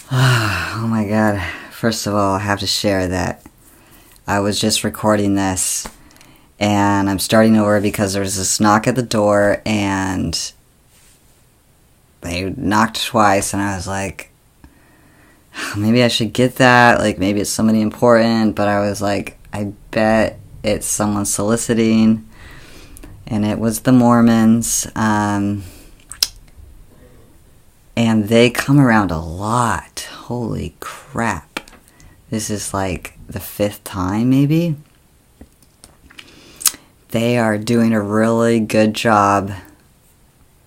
Oh my god. First of all, I have to share that I was just recording this and I'm starting over because there was this knock at the door and they knocked twice and I was like, maybe I should get that. Like, maybe it's somebody important, but I was like, I bet it's someone soliciting. And it was the Mormons. And they come around a lot. Holy crap. This is like the 5th time, maybe. They are doing a really good job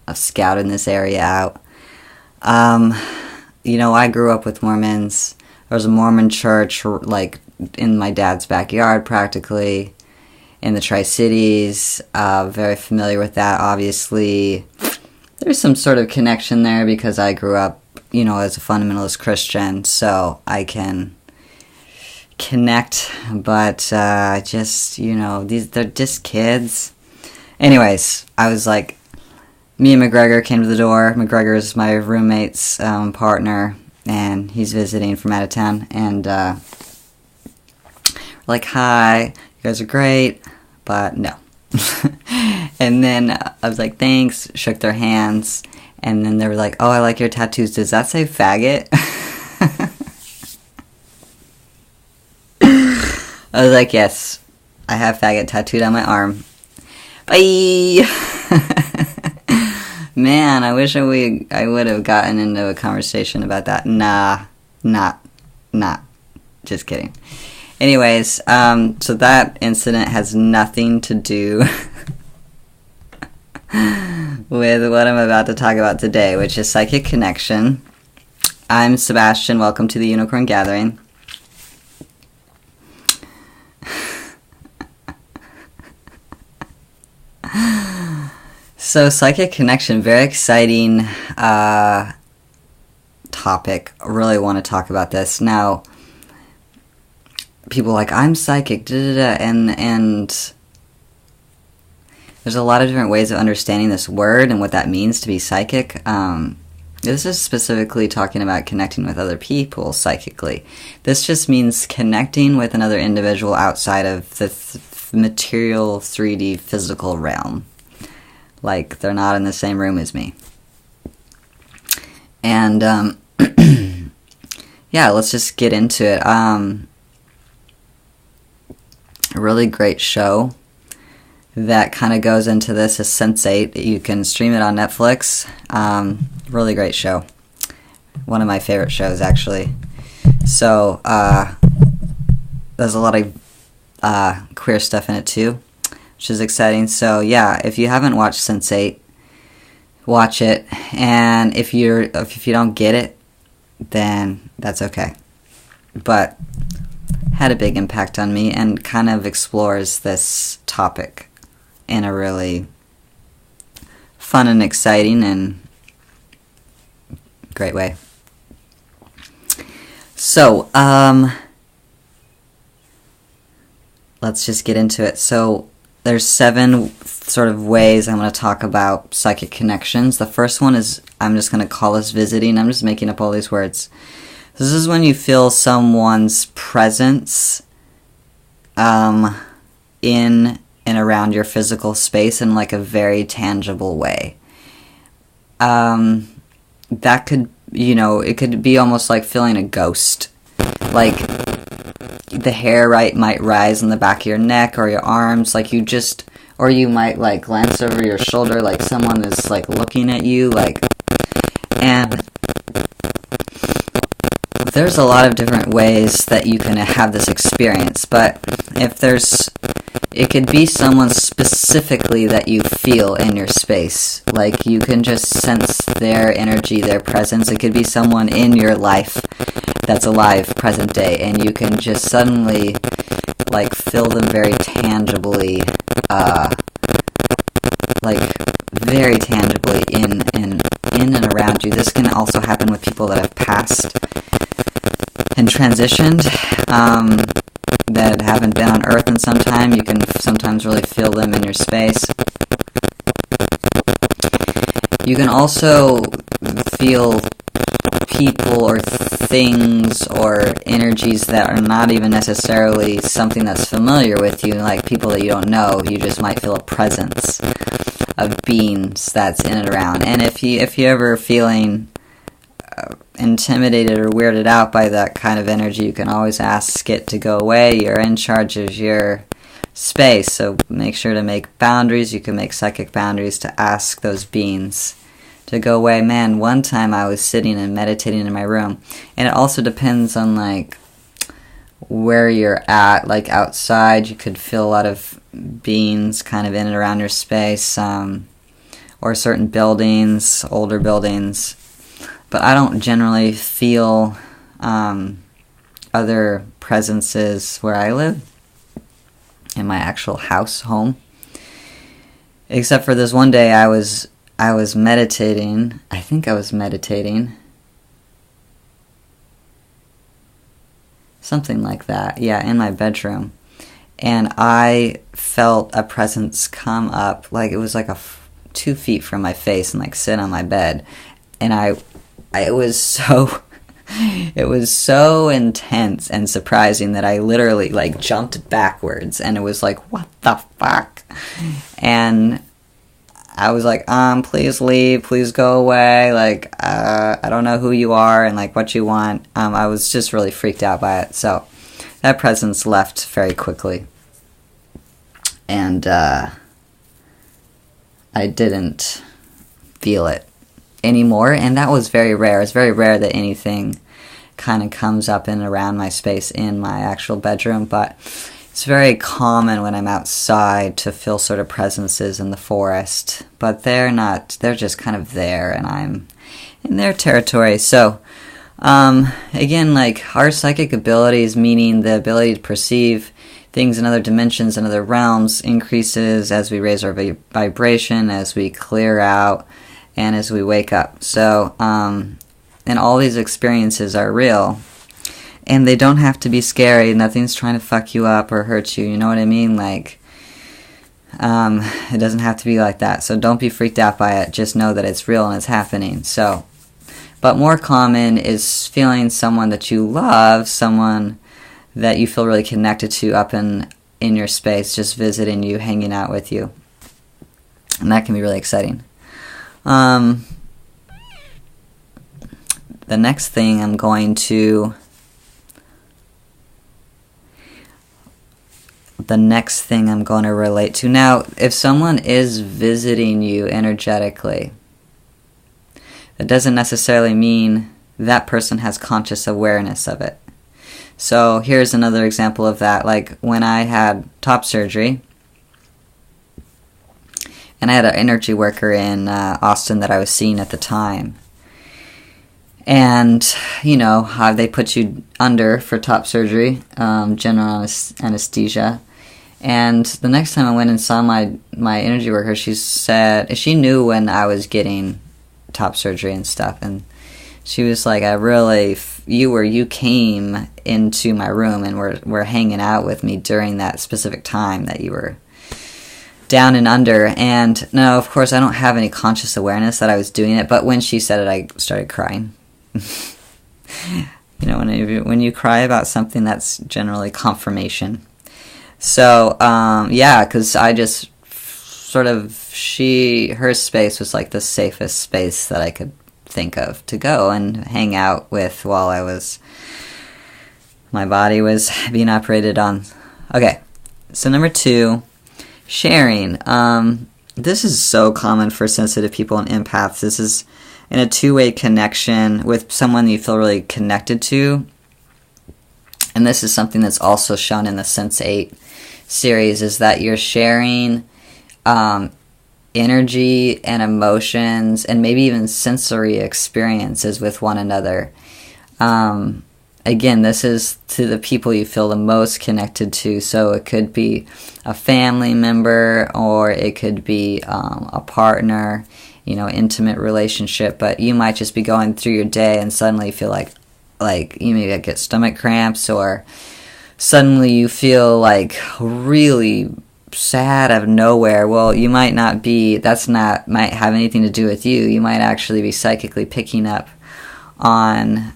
of scouting this area out. You know, I grew up with Mormons. There was a Mormon church, like, in my dad's backyard, practically, in the Tri-Cities. Very familiar with that, obviously. There's some sort of connection there because I grew up, you know, as a fundamentalist Christian, so I can connect, but just, you know, they're just kids. Anyways, I was like, me and McGregor came to the door. McGregor is my roommate's partner, and he's visiting from out of town, and we're like, hi, you guys are great, but no. And then I was like, thanks, shook their hands, and then they were like, oh, I like your tattoos. Does that say faggot? I was like, yes, I have faggot tattooed on my arm. Bye! Man, I wish I would have gotten into a conversation about that. Nah, not. Just kidding. Anyways, so that incident has nothing to do with what I'm about to talk about today, which is psychic connection. I'm Sebastian. Welcome to the Unicorn Gathering. So, psychic connection, very exciting topic. I really want to talk about this. Now, people are like, I'm psychic, and there's a lot of different ways of understanding this word and what that means to be psychic. This is specifically talking about connecting with other people psychically. This just means connecting with another individual outside of the material 3D physical realm. Like, they're not in the same room as me. And, yeah, let's just get into it. A really great show that kind of goes into this is Sense8. You can stream it on Netflix. Really great show. One of my favorite shows, actually. So, there's a lot of queer stuff in it, too, which is exciting. So, yeah, if you haven't watched Sense8, watch it. And if you don't get it, then that's okay. But had a big impact on me and kind of explores this topic in a really fun and exciting and great way. So, let's just get into it. So, there's 7 sort of ways I'm going to talk about psychic connections. The first one is, I'm just going to call this visiting. I'm just making up all these words. This is when you feel someone's presence in and around your physical space in like a very tangible way. That could, you know, it could be almost like feeling a ghost. Like, the hair might rise on the back of your neck or your arms, like you just, or you might like glance over your shoulder like someone is like looking at you, like, and there's a lot of different ways that you can have this experience, but it could be someone specifically that you feel in your space. Like, you can just sense their energy, their presence. It could be someone in your life that's alive, present day, and you can just suddenly, like, feel them very tangibly, very tangibly in and around you. This can also happen with people that have passed and transitioned, that haven't been on Earth in some time. You can sometimes really feel them in your space. You can also feel people or things or energies that are not even necessarily something that's familiar with you, like people that you don't know. You just might feel a presence of beings that's in and around. And if you ever feeling intimidated or weirded out by that kind of energy, you can always ask it to go away. You're in charge of your space, so make sure to make boundaries. You can make psychic boundaries to ask those beings to go away. Man, one time I was sitting and meditating in my room, and it also depends on like where you're at. Like outside, you could feel a lot of beings kind of in and around your space, or certain buildings, older buildings. But I don't generally feel other presences where I live, in my actual house, home. Except for this one day I was meditating. I think I was meditating. Something like that. Yeah, in my bedroom. And I felt a presence come up, like it was like 2 feet from my face and like sit on my bed. And it was so it was so intense and surprising that I literally like jumped backwards, and it was like, what the fuck? And I was like, please leave, please go away, like I don't know who you are and like what you want. I was just really freaked out by it. So that presence left very quickly, and I didn't feel it anymore, and that was very rare. It's very rare that anything kind of comes up in and around my space in my actual bedroom, but it's very common when I'm outside to feel sort of presences in the forest, but they're just kind of there, and I'm in their territory. So again, like our psychic abilities, meaning the ability to perceive things in other dimensions and other realms, increases as we raise our vibration, as we clear out, and as we wake up. So, and all these experiences are real, and they don't have to be scary. Nothing's trying to fuck you up or hurt you, you know what I mean? Like, it doesn't have to be like that. So don't be freaked out by it. Just know that it's real and it's happening. So, but more common is feeling someone that you love, someone that you feel really connected to up in your space, just visiting you, hanging out with you. And that can be really exciting. The next thing I'm going to relate to. Now, if someone is visiting you energetically, that doesn't necessarily mean that person has conscious awareness of it. So here's another example of that. Like when I had top surgery, and I had an energy worker in Austin that I was seeing at the time. And, you know, how they put you under for top surgery, general anesthesia. And the next time I went and saw my energy worker, she said, she knew when I was getting top surgery and stuff. And she was like, you came into my room and were hanging out with me during that specific time that you were down and under. And no, of course, I don't have any conscious awareness that I was doing it, but when she said it, I started crying. You know, when you cry about something, that's generally confirmation. So, yeah, because I just sort of, her space was like the safest space that I could think of to go and hang out with while my body was being operated on. Okay, so number 2, sharing. This is so common for sensitive people and empaths. This is in a two-way connection with someone you feel really connected to. And this is something that's also shown in the Sense8 series, is that you're sharing energy and emotions and maybe even sensory experiences with one another. Again, this is to the people you feel the most connected to. So it could be a family member, or it could be a partner, you know, intimate relationship. But you might just be going through your day and suddenly feel like you maybe get stomach cramps, or suddenly you feel like really sad out of nowhere. Well, you might might have anything to do with you. You might actually be psychically picking up on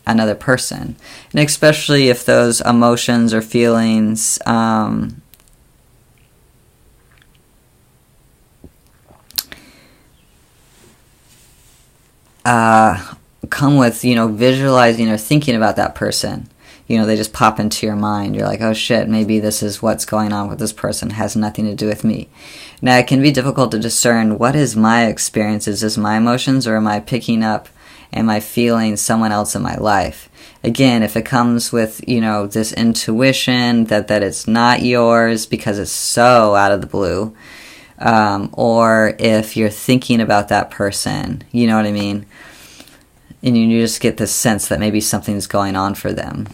another person. And especially if those emotions or feelings come with, visualizing or thinking about that person. They just pop into your mind. You're like, oh shit, maybe this is what's going on with this person. It has nothing to do with me. Now, it can be difficult to discern what is my experience. Is this my emotions, or am I picking up, am I feeling someone else in my life? Again, if it comes with, this intuition that it's not yours because it's so out of the blue, or if you're thinking about that person, you know what I mean? And you just get this sense that maybe something's going on for them.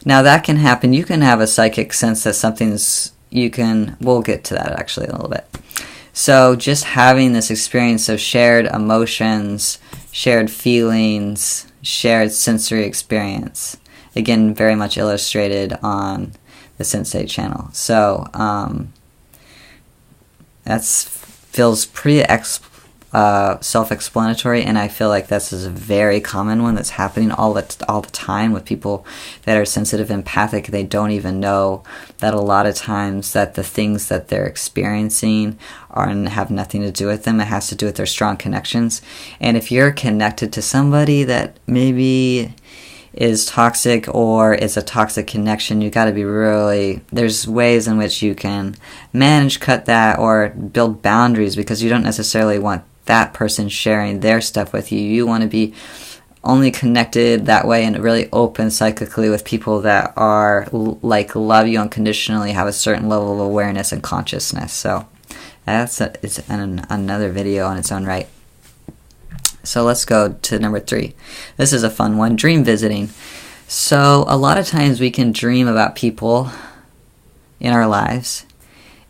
Now, that can happen. You can have a psychic sense that we'll get to that actually in a little bit. So just having this experience of shared emotions, shared feelings, shared sensory experience. Again, very much illustrated on the Sensate channel. So that feels pretty self-explanatory, and I feel like this is a very common one that's happening all the time with people that are sensitive, empathic. They don't even know that a lot of times that the things that they're experiencing have nothing to do with them. It has to do with their strong connections. And if you're connected to somebody that maybe is toxic or is a toxic connection, you got to be there's ways in which you can manage, cut that, or build boundaries, because you don't necessarily want that person sharing their stuff with you. You want to be only connected that way and really open psychically with people that are love you unconditionally, have a certain level of awareness and consciousness. So it's another video on its own right. So let's go to number 3. This is a fun one, dream visiting. So a lot of times we can dream about people in our lives,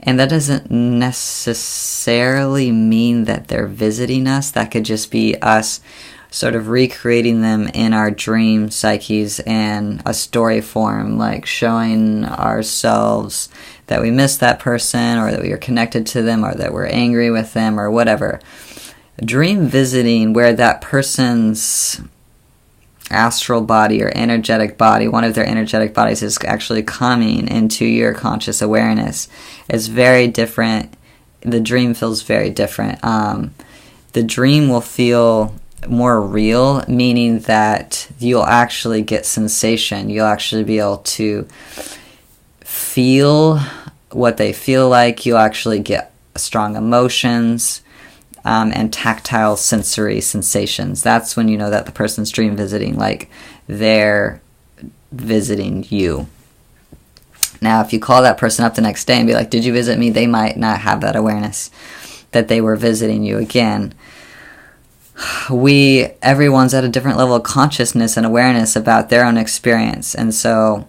and that doesn't necessarily mean that they're visiting us. That could just be us sort of recreating them in our dream psyches and a story form, like showing ourselves that we miss that person, or that we are connected to them, or that we're angry with them, or whatever. Dream visiting, where that person's astral body or energetic body, one of their energetic bodies, is actually coming into your conscious awareness, is very different. The dream feels very different. The dream will feel more real, meaning that you'll actually get sensation. You'll actually be able to feel what they feel like. You'll actually get strong emotions. And tactile sensory sensations. That's when you know that the person's dream visiting, like they're visiting you. Now, if you call that person up the next day and be like, did you visit me? They might not have that awareness that they were visiting you. Again, everyone's at a different level of consciousness and awareness about their own experience. And so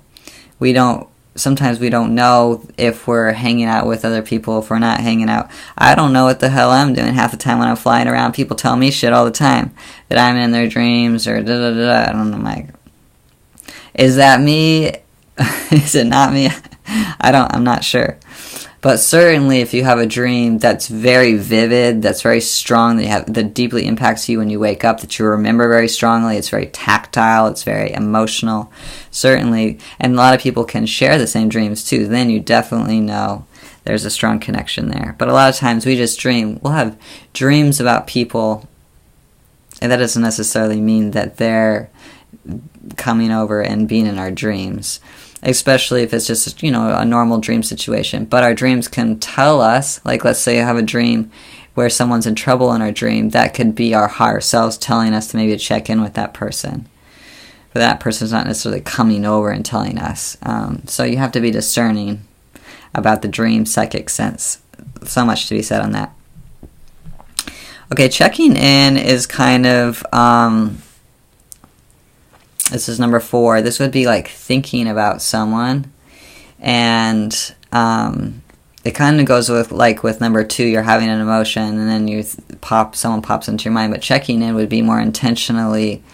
sometimes we don't know if we're hanging out with other people, if we're not hanging out. I don't know what the hell I'm doing half the time when I'm flying around. People tell me shit all the time, that I'm in their dreams, or da-da-da-da. I don't know, like, is that me? Is it not me? I'm not sure. But certainly if you have a dream that's very vivid, that's very strong, that deeply impacts you when you wake up, that you remember very strongly, it's very tactile, it's very emotional, certainly, and a lot of people can share the same dreams too, then you definitely know there's a strong connection there. But a lot of times we just dream. We'll have dreams about people, and that doesn't necessarily mean that they're coming over and being in our dreams, especially if it's just, a normal dream situation. But our dreams can tell us, like, let's say I have a dream where someone's in trouble in our dream. That could be our higher selves telling us to maybe check in with that person. But that person's not necessarily coming over and telling us. So you have to be discerning about the dream psychic sense. So much to be said on that. Okay, checking in is kind of... this is number 4. This would be like thinking about someone, and it kind of goes with number 2. You're having an emotion, and then someone pops into your mind. But checking in would be more intentionally,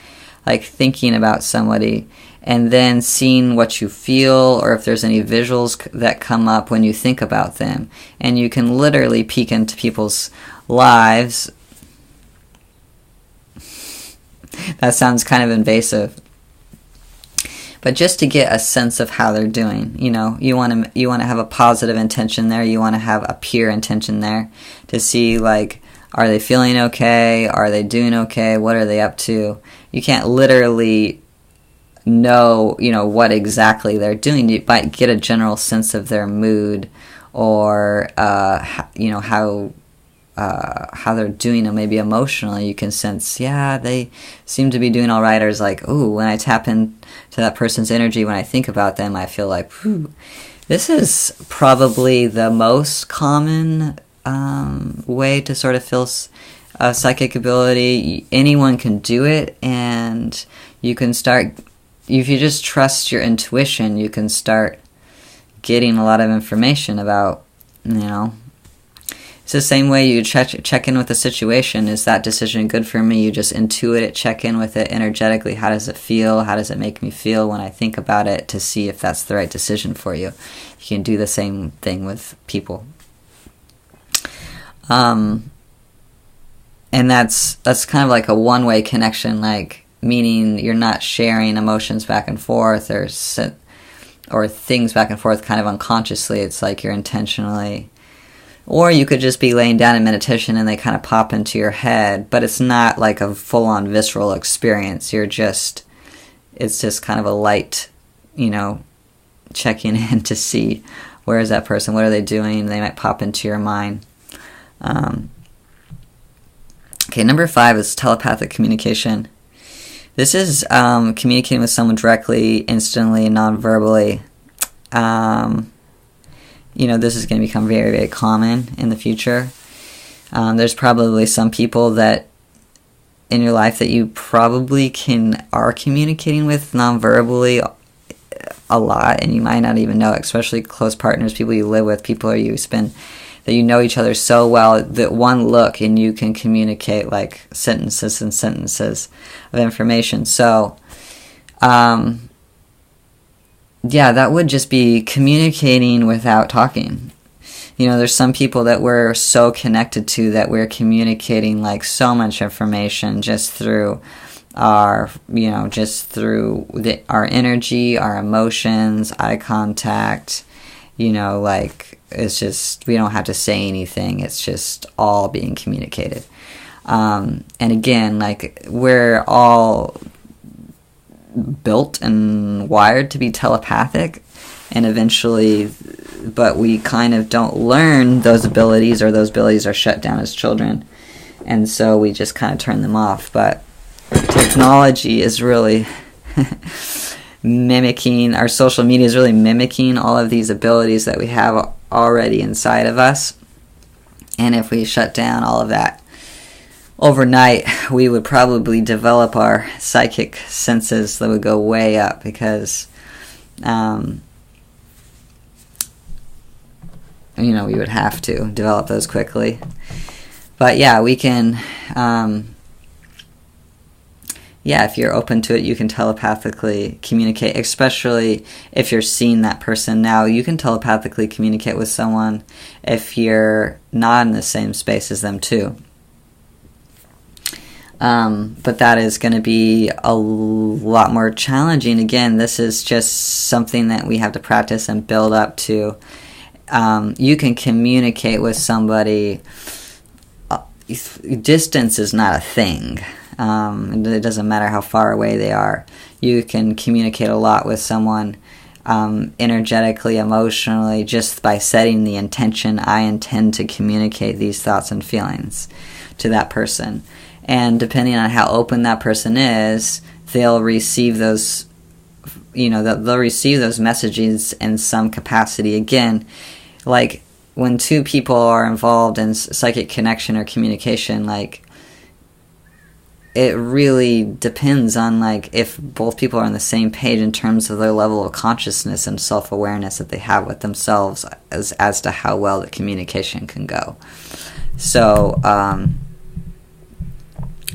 like thinking about somebody, and then seeing what you feel, or if there's any visuals that come up when you think about them. And you can literally peek into people's lives. That sounds kind of invasive. But just to get a sense of how they're doing, you want to have a positive intention there. You want to have a pure intention there to see, like, are they feeling okay? Are they doing okay? What are they up to? You can't literally know, what exactly they're doing. You might get a general sense of their mood, or how they're doing, and maybe emotionally you can sense, they seem to be doing all right. Or it's like, ooh, when I tap into that person's energy, when I think about them, I feel like, whew. This is probably the most common way to sort of feel psychic ability. Anyone can do it, and you can start, if you just trust your intuition, you can start getting a lot of information about, It's the same way you check in with a situation. Is that decision good for me? You just intuit it, check in with it energetically. How does it feel? How does it make me feel when I think about it, to see if that's the right decision for you? You can do the same thing with people. And that's kind of like a one-way connection, like, meaning you're not sharing emotions back and forth or things back and forth kind of unconsciously. It's like you're intentionally... Or you could just be laying down in meditation and they kind of pop into your head, but it's not like a full-on visceral experience. It's just kind of a light, checking in to see, where is that person, what are they doing? They might pop into your mind. Okay, number 5 is telepathic communication. This is communicating with someone directly, instantly, non-verbally. This is going to become very, very common in the future. There's probably some people that in your life that you probably are communicating with non-verbally a lot, and you might not even know, especially close partners, people you live with, people that you know each other so well that one look and you can communicate like sentences and sentences of information. So, that would just be communicating without talking. There's some people that we're so connected to that we're communicating like so much information just through our, our energy, our emotions, eye contact, it's just, we don't have to say anything. It's just all being communicated. And again, like, we're all built and wired to be telepathic, and eventually, but we kind of don't learn those abilities, or those abilities are shut down as children, and so we just kind of turn them off. But technology is really mimicking, our social media is really mimicking all of these abilities that we have already inside of us, and if we shut down all of that overnight, we would probably develop our psychic senses that would go way up, because we would have to develop those quickly. But we can, if you're open to it, you can telepathically communicate, especially if you're seeing that person. Now, you can telepathically communicate with someone if you're not in the same space as them too. But that is going to be a lot more challenging. Again, this is just something that we have to practice and build up to. You can communicate with somebody. Distance is not a thing. It doesn't matter how far away they are. You can communicate a lot with someone energetically, emotionally, just by setting the intention, I intend to communicate these thoughts and feelings to that person. And depending on how open that person is, they'll receive those, they'll receive those messages in some capacity. Again, like, when two people are involved in psychic connection or communication, like, it really depends on, like, if both people are on the same page in terms of their level of consciousness and self-awareness that they have with themselves as to how well the communication can go. So,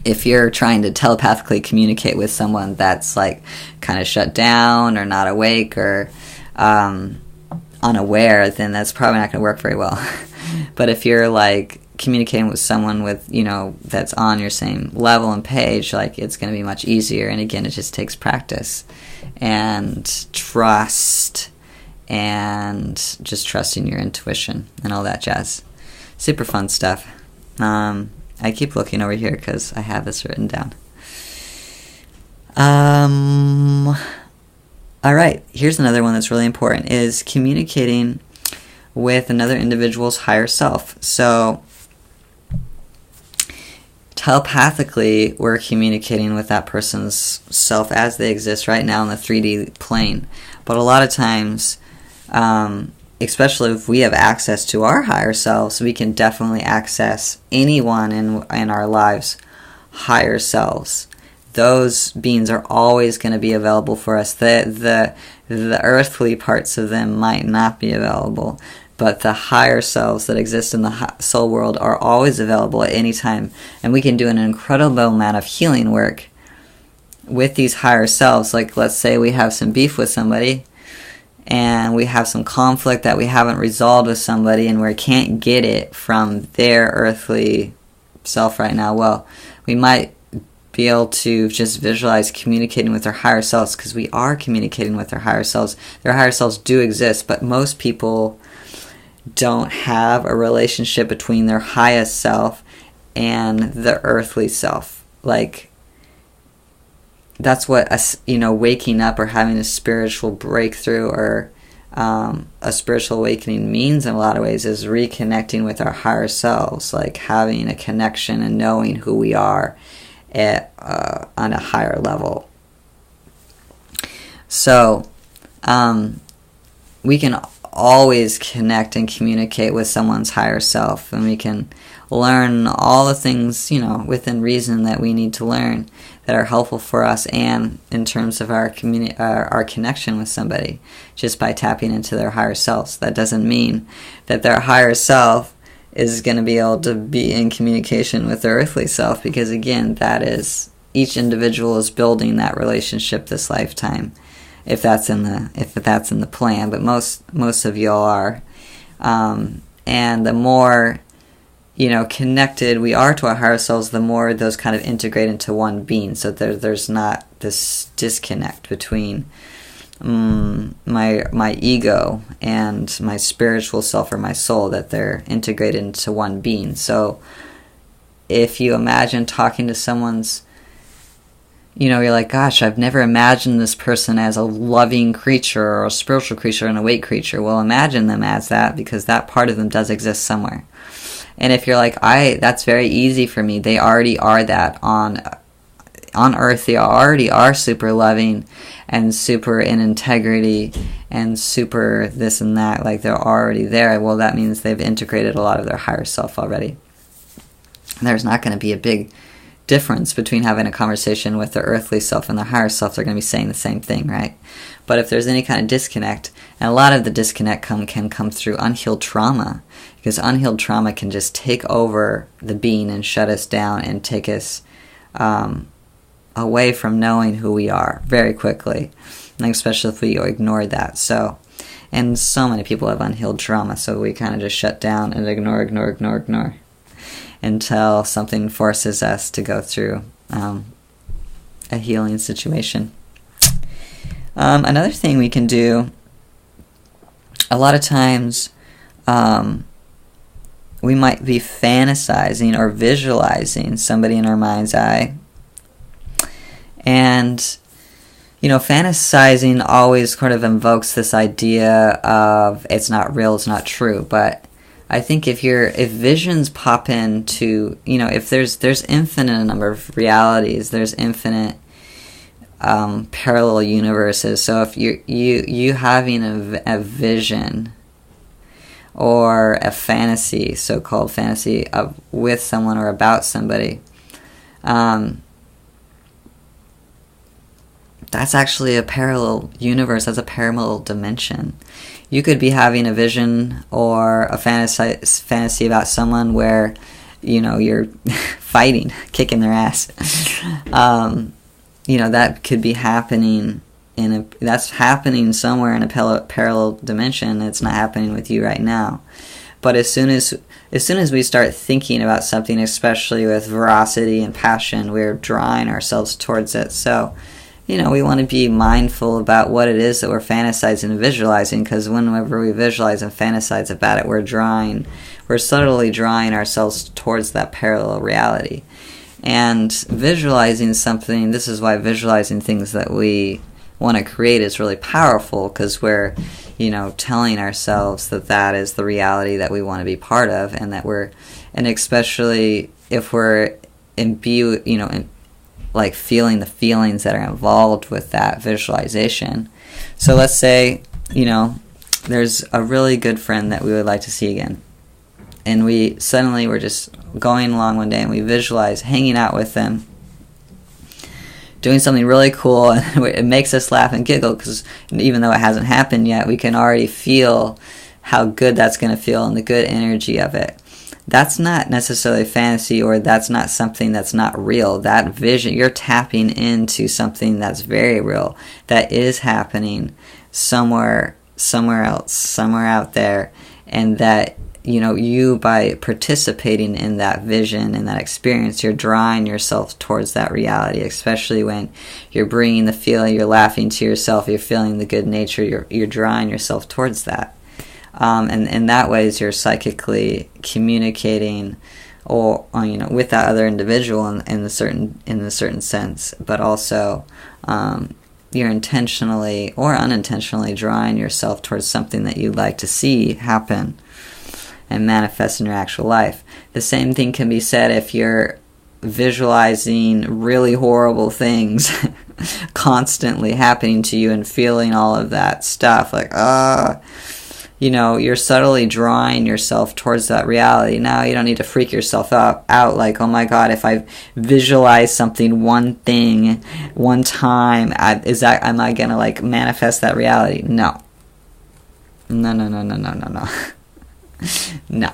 if you're trying to telepathically communicate with someone that's, like, kind of shut down or not awake or unaware, then that's probably not going to work very well. But if you're, like, communicating with someone with, that's on your same level and page, like, it's going to be much easier. And again, it just takes practice and trust and just trusting your intuition and all that jazz. Super fun stuff. I keep looking over here because I have this written down. All right, here's another one that's really important, is communicating with another individual's higher self. So telepathically, we're communicating with that person's self as they exist right now in the 3D plane. But a lot of times, especially if we have access to our higher selves, we can definitely access anyone in our lives' higher selves. Those beings are always going to be available for us. The earthly parts of them might not be available, but the higher selves that exist in the soul world are always available at any time. And we can do an incredible amount of healing work with these higher selves. Like, let's say we have some beef with somebody, and we have some conflict that we haven't resolved with somebody, and we can't get it from their earthly self right now. Well, we might be able to just visualize communicating with our higher selves, because we are communicating with our higher selves. Their higher selves do exist, but most people don't have a relationship between their highest self and the earthly self. Like, that's what waking up or having a spiritual breakthrough or a spiritual awakening means in a lot of ways, is reconnecting with our higher selves, like having a connection and knowing who we are on a higher level. So we can always connect and communicate with someone's higher self, and we can learn all the things, within reason that we need to learn that are helpful for us, and in terms of our connection with somebody, just by tapping into their higher selves. That doesn't mean that their higher self is going to be able to be in communication with their earthly self, because again, each individual is building that relationship this lifetime, if that's in the plan. But most of y'all are, and the more connected we are to our higher selves, the more those kind of integrate into one being. So there's not this disconnect between my ego and my spiritual self or my soul, that they're integrated into one being. So if you imagine talking to someone's, you're like, gosh, I've never imagined this person as a loving creature or a spiritual creature, an awake creature. Well, imagine them as that, because that part of them does exist somewhere. And if you're like, that's very easy for me, they already are that on earth. They already are super loving and super in integrity and super this and that, like they're already there. Well, that means they've integrated a lot of their higher self already. There's not going to be a big difference between having a conversation with their earthly self and their higher self. They're going to be saying the same thing, right? But if there's any kind of disconnect, and a lot of the disconnect can come through unhealed trauma, because unhealed trauma can just take over the being and shut us down and take us away from knowing who we are very quickly, and especially if we ignore that. So, and so many people have unhealed trauma, so we kind of just shut down and ignore until something forces us to go through a healing situation. Another thing we can do, a lot of times we might be fantasizing or visualizing somebody in our mind's eye. And, fantasizing always kind of invokes this idea of it's not real, it's not true. But I think if visions pop into, if there's infinite number of realities, there's infinite parallel universes. So if you having a vision or a fantasy, so-called fantasy with someone or about somebody, that's actually a parallel universe. That's a parallel dimension. You could be having a vision or a fantasy about someone where, you're fighting, kicking their ass. That could be happening that's happening somewhere in a parallel dimension. It's not happening with you right now. But as soon as we start thinking about something, especially with veracity and passion, we're drawing ourselves towards it. So, we want to be mindful about what it is that we're fantasizing and visualizing, because whenever we visualize and fantasize about it, we're subtly drawing ourselves towards that parallel reality. And visualizing something, this is why visualizing things that we want to create is really powerful, because we're, telling ourselves that is the reality that we want to be part of, and especially if we're like feeling the feelings that are involved with that visualization. So let's say, there's a really good friend that we would like to see again. And we're just going along one day and we visualize hanging out with them, doing something really cool, and it makes us laugh and giggle, because even though it hasn't happened yet, we can already feel how good that's going to feel and the good energy of it. That's not necessarily fantasy, or that's not something that's not real. That vision, you're tapping into something that's very real, that is happening somewhere else, somewhere out there, and that, you, by participating in that vision and that experience, you're drawing yourself towards that reality, especially when you're bringing the feeling, you're laughing to yourself, you're feeling the good nature, you're drawing yourself towards that. And in that way, you're psychically communicating, or with that other individual in a certain sense, but also you're intentionally or unintentionally drawing yourself towards something that you'd like to see happen and manifest in your actual life. The same thing can be said if you're visualizing really horrible things constantly happening to you and feeling all of that stuff, like you're subtly drawing yourself towards that reality. Now you don't need to freak yourself out like, oh my God, if I visualize something, one thing, one time, am I gonna like manifest that reality? No. No.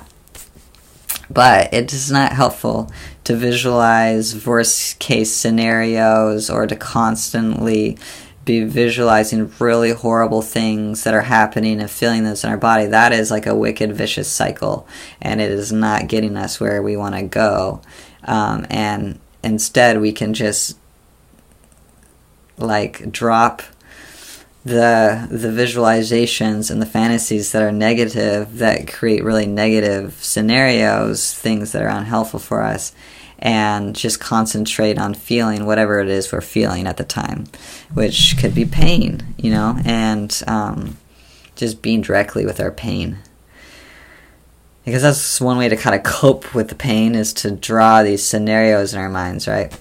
But it is not helpful to visualize worst case scenarios, or to constantly be visualizing really horrible things that are happening and feeling those in our body. That is like a wicked, vicious cycle, and it is not getting us where we want to go. And instead, we can just like drop the visualizations and the fantasies that are negative, that create really negative scenarios, things that are unhelpful for us, and just concentrate on feeling whatever it is we're feeling at the time, which could be pain, and just being directly with our pain. Because that's one way to kind of cope with the pain, is to draw these scenarios in our minds, right?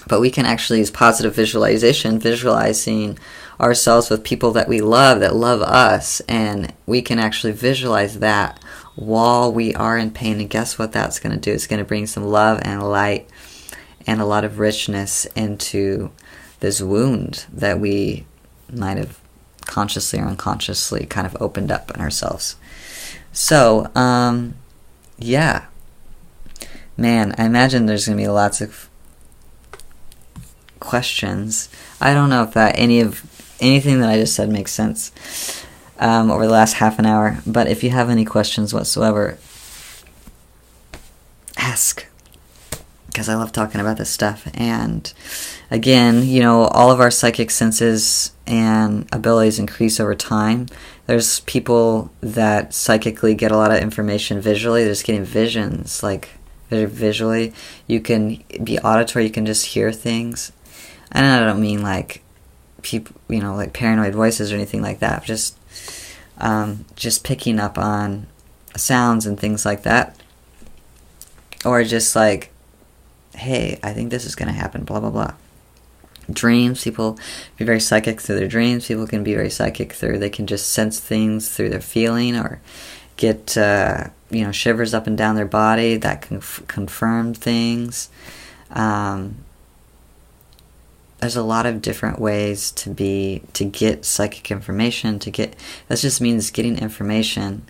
But we can actually use positive visualization, visualizing ourselves with people that we love, that love us, and we can actually visualize that while we are in pain. And guess what that's going to do? It's going to bring some love and light and a lot of richness into this wound that we might have consciously or unconsciously kind of opened up in ourselves. So, yeah. Man, I imagine there's going to be lots of questions. I don't know if anything that I just said makes sense over the last half an hour, but if you have any questions whatsoever, ask, because I love talking about this stuff. And again, all of our psychic senses and abilities increase over time. There's people that psychically get a lot of information visually. They're just getting visions, like visually. You can be auditory, you can just hear things. And I don't mean like people, like paranoid voices or anything like that. Just picking up on sounds and things like that. Or just like, hey, I think this is going to happen, blah, blah, blah. Dreams, people be very psychic through their dreams. People can be very psychic they can just sense things through their feeling, or get, shivers up and down their body that can confirm things. There's a lot of different ways to get psychic information, that just means getting information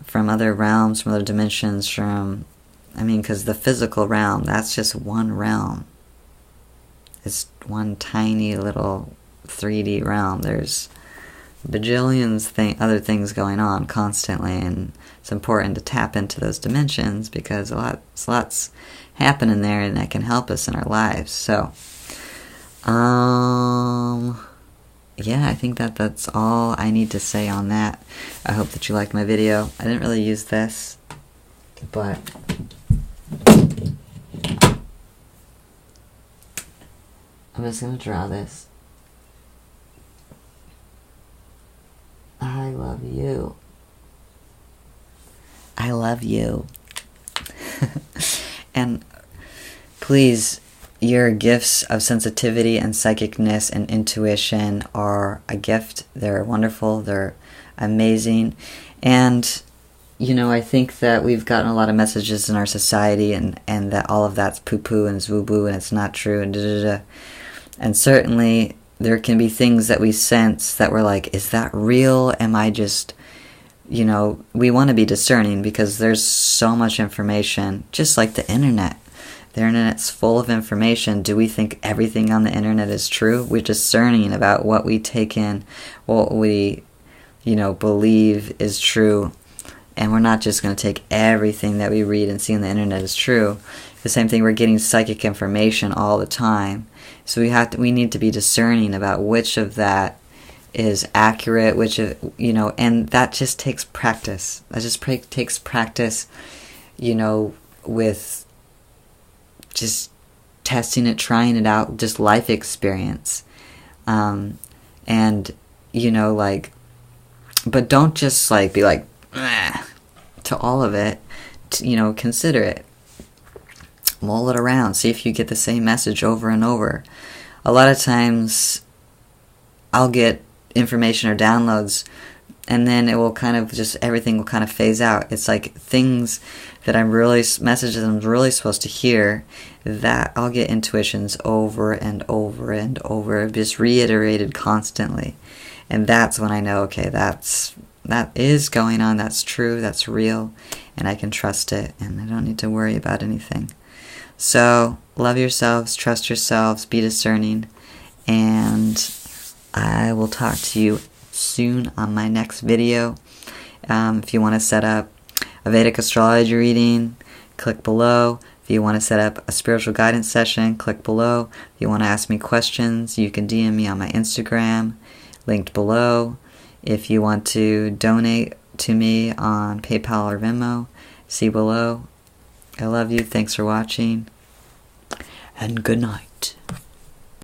from other realms, from other dimensions, because the physical realm, that's just one realm. It's one tiny little 3D realm. There's bajillions other things going on constantly, and it's important to tap into those dimensions because lots happening there, and that can help us in our lives. So, yeah, I think that's all I need to say on that. I hope that you liked my video. I didn't really use this, but I'm just gonna draw this. I love you. I love you. And please, your gifts of sensitivity and psychicness and intuition are a gift. They're wonderful. They're amazing. And, you know, I think that we've gotten a lot of messages in our society and that all of that's poo-poo and it's woo-boo and it's not true and da-da-da. And certainly there can be things that we sense that we're like, is that real? Am I just, you know, we want to be discerning because there's so much information, just like the internet. The internet's full of information. Do we think everything on the internet is true? We're discerning about what we take in, what we, you know, believe is true. And we're not just going to take everything that we read and see on the internet as true. The same thing, we're getting psychic information all the time. So we need to be discerning about which of that is accurate, which of, you know, and that just takes practice. That just takes practice, you know, with just testing it, trying it out, just life experience. And, you know, like, but don't just like be like, to all of it. You know, consider it. Mull it around. See if you get the same message over and over. A lot of times I'll get information or downloads and then it will kind of just, everything will kind of phase out. It's like things that messages I'm really supposed to hear, that I'll get intuitions over and over and over, just reiterated constantly. And that's when I know, okay, that is going on, that's true, that's real, and I can trust it, and I don't need to worry about anything. So, love yourselves, trust yourselves, be discerning, and I will talk to you soon on my next video. If you want to set up a Vedic astrology reading, click below. If you want to set up a spiritual guidance session, click below. If you want to ask me questions, you can DM me on my Instagram, linked below. If you want to donate to me on PayPal or Venmo, see below. I love you. Thanks for watching. And good night.